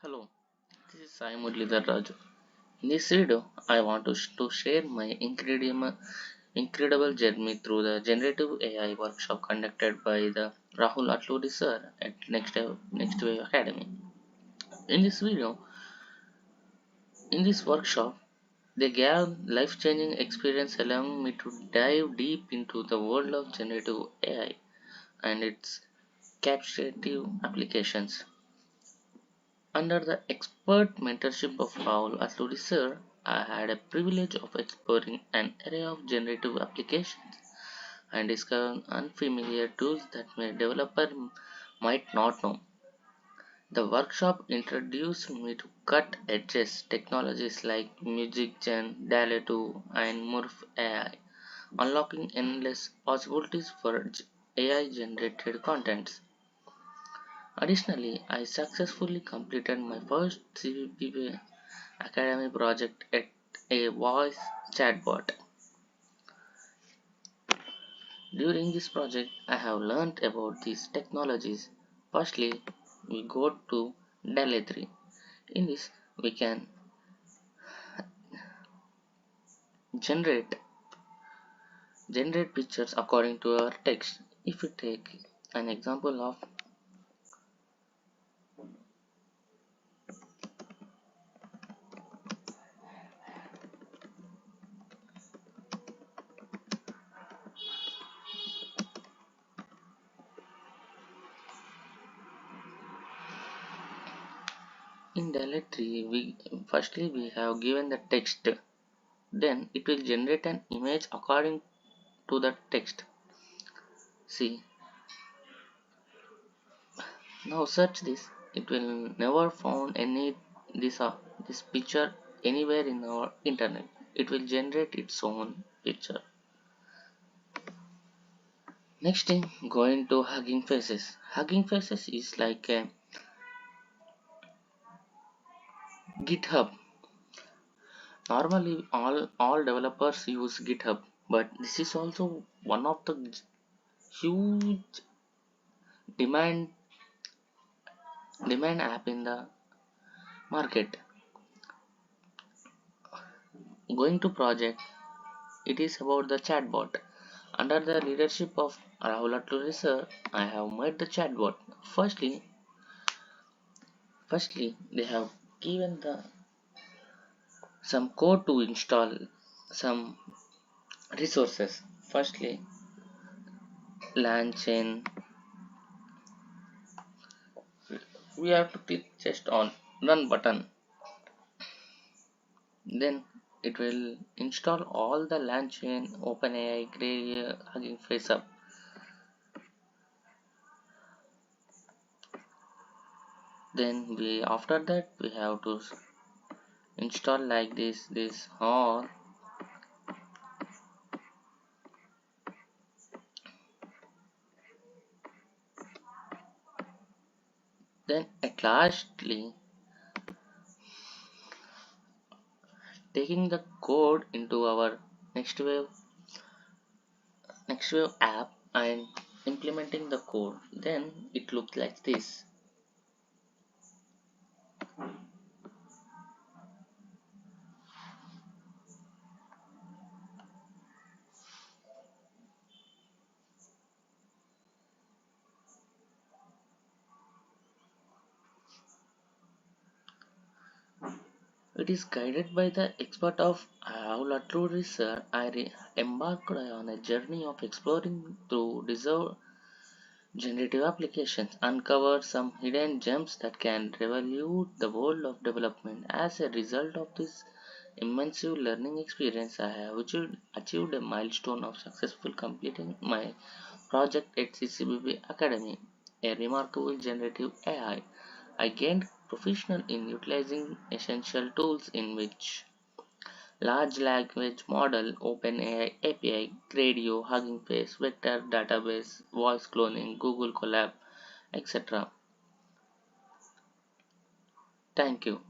Hello, this is Sai Raju. In this video, I want to share my incredible journey through the Generative AI Workshop conducted by the Rahul Attuluri sir at Nxtwave Academy. In this video, in this workshop, they gave life-changing experience allowing me to dive deep into the world of Generative AI and its captive applications. Under the expert mentorship of Rahul Attuluri sir, I had a privilege of exploring an array of generative applications and discovering unfamiliar tools that my developer might not know. The workshop introduced me to cut-edge technologies like Music Gen, DALL-E 2, and Morph AI, unlocking endless possibilities for AI-generated contents. Additionally, I successfully completed my first CCBP Academy project at a voice chatbot. During this project, I have learned about these technologies. Firstly, we go to DALL-E 3. In this, we can generate pictures according to our text. If we take an example of in DALL-E 3, we have given the text. Then it will generate an image according to the text. See, now search this. It will never found any this picture anywhere in our internet. It will generate its own picture. Next thing, going to Hugging Faces. Hugging Faces is like a GitHub. Normally, all developers use GitHub, but this is also one of the huge demand app in the market. Going to project, it is about the chatbot. Under the leadership of Rahul Attuluri sir, I have made the chatbot. Firstly, they have given the some code to install some resources. Firstly, LAN chain. We have to click just on run button. Then it will install all the LAN chain, OpenAI, Gradio, Hugging Face up. Then after that we have to install like this or then at lastly taking the code into our Nxtwave app and implementing the code. Then it looks like this. It is guided by the expert of Rahul Attuluri sir. Embarked on a journey of exploring through deserved generative applications, uncover some hidden gems that can revolute the world of development. As a result of this immersive learning experience, I have achieved a milestone of successfully completing my project at CCBP Academy, a remarkable generative AI. I gained professional in utilizing essential tools in which large language model, OpenAI API, Gradio, Hugging Face, vector database, voice cloning, Google Colab, etc. Thank you.